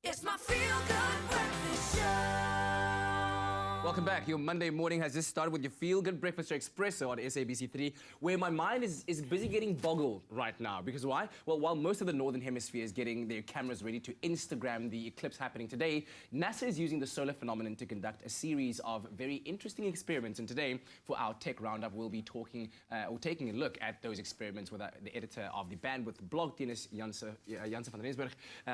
It's my feel-good breakfast show. Welcome back. Your Monday morning has just started with your feel-good breakfast show Expresso on SABC3, where my mind is busy getting boggled right now. Because why? Well, while most of the Northern Hemisphere is getting their cameras ready to Instagram the eclipse happening today, NASA is using the solar phenomenon to conduct a series of very interesting experiments. And today, for our tech roundup, we'll be taking a look at those experiments with the editor of the Bandwidth blog, Theunis van Rensburg.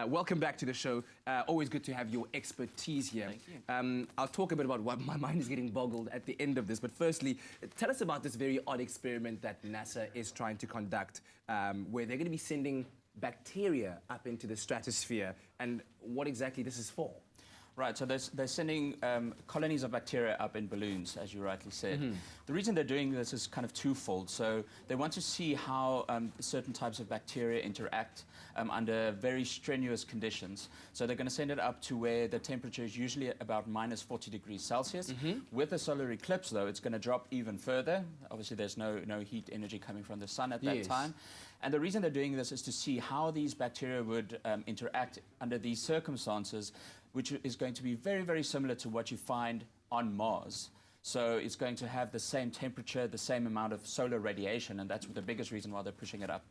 Welcome back to the show. Always good to have your expertise here. Thank you. I'll talk a bit about what my mind is getting boggled at the end of this. But firstly, tell us about this very odd experiment that NASA is trying to conduct, where they're going to be sending bacteria up into the stratosphere, and what exactly this is for. Right, so they're sending colonies of bacteria up in balloons, as you rightly said. The reason they're doing this is kind of twofold. So they want to see how certain types of bacteria interact under very strenuous conditions. So they're going to send it up to where the temperature is usually about minus 40 degrees Celsius. With a solar eclipse, though, it's going to drop even further. Obviously, there's no heat energy coming from the sun at that time. And the reason they're doing this is to see how these bacteria would interact under these circumstances, which is going to be very, very similar to what you find on Mars. So it's going to have the same temperature, the same amount of solar radiation, and that's the biggest reason why they're pushing it up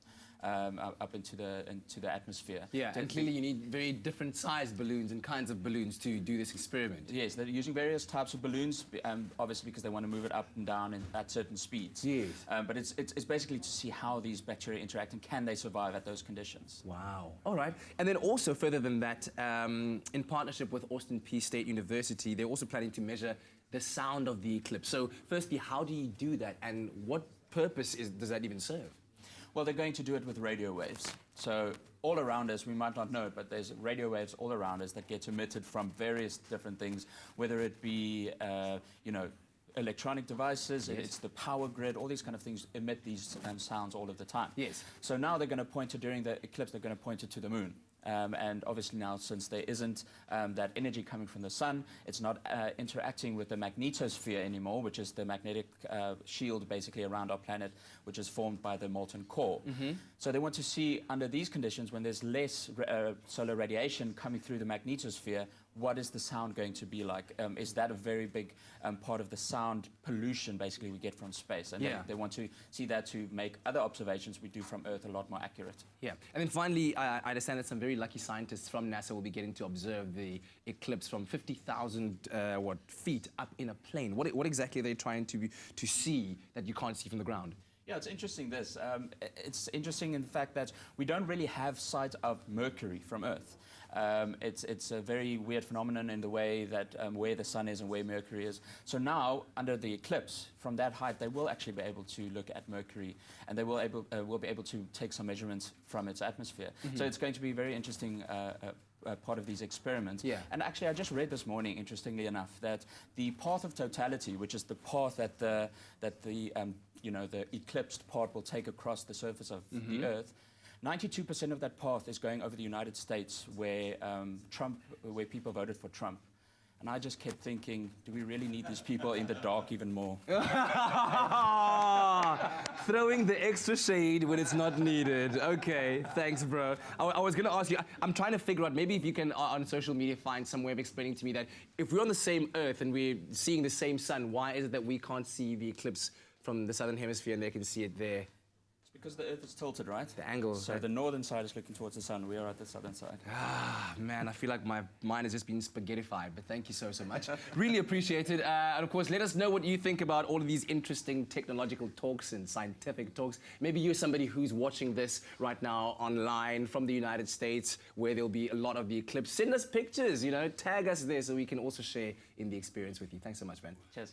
into the atmosphere. Yeah, and clearly you need very different sized balloons and kinds of balloons to do this experiment. Yes, they're using various types of balloons, obviously because they want to move it up and down at certain speeds. Yes. But it's basically to see how these bacteria interact and can they survive at those conditions. Wow. All right. And then also further than that, in partnership with Austin Peay State University, they're also planning to measure the sound of the eclipse. So firstly, how do you do that, and what purpose does that even serve? Well, they're going to do it with radio waves. So all around us, we might not know it, but there's radio waves all around us that get emitted from various different things, whether it be, electronic devices, it's the power grid, all these kind of things emit these sounds all of the time. Yes. So now they're going to point it, during the eclipse, they're going to point it to the moon. And obviously now, since there isn't that energy coming from the sun, it's not interacting with the magnetosphere anymore, which is the magnetic shield basically around our planet, which is formed by the molten core. So they want to see, under these conditions, when there's less solar radiation coming through the magnetosphere, what is the sound going to be like? Is that a very big part of the sound pollution basically we get from space? And they want to see that to make other observations we do from Earth a lot more accurate. Yeah. And then finally, I understand that some very lucky scientists from NASA will be getting to observe the eclipse from 50,000 feet up in a plane. What exactly are they trying to see that you can't see from the ground? Yeah, it's interesting this. It's interesting in the fact that we don't really have sight of Mercury from Earth. It's a very weird phenomenon in the way that where the sun is and where Mercury is. So now, under the eclipse, from that height, they will actually be able to look at Mercury, and they will be able to take some measurements from its atmosphere. So it's going to be very interesting part of these experiments. Yeah. And actually, I just read this morning, interestingly enough, that the path of totality, which is the path that the eclipsed part will take across the surface of the Earth, 92% of that path is going over the United States, where people voted for Trump. And I just kept thinking, do we really need these people in the dark even more? Throwing the extra shade when it's not needed. Okay, thanks, bro. I was going to ask you, I'm trying to figure out, maybe if you can, on social media, find some way of explaining to me that if we're on the same Earth and we're seeing the same sun, why is it that we can't see the eclipse from the southern hemisphere and they can see it there? Because the Earth is tilted, right? The angle. So the northern side is looking towards the sun. We are at the southern side. Ah, man, I feel like my mind has just been spaghettified, but thank you so much. Really appreciate it. And of course, let us know what you think about all of these interesting technological talks and scientific talks. Maybe you're somebody who's watching this right now online from the United States, where there'll be a lot of the eclipse. Send us pictures, tag us there so we can also share in the experience with you. Thanks so much, man. Cheers.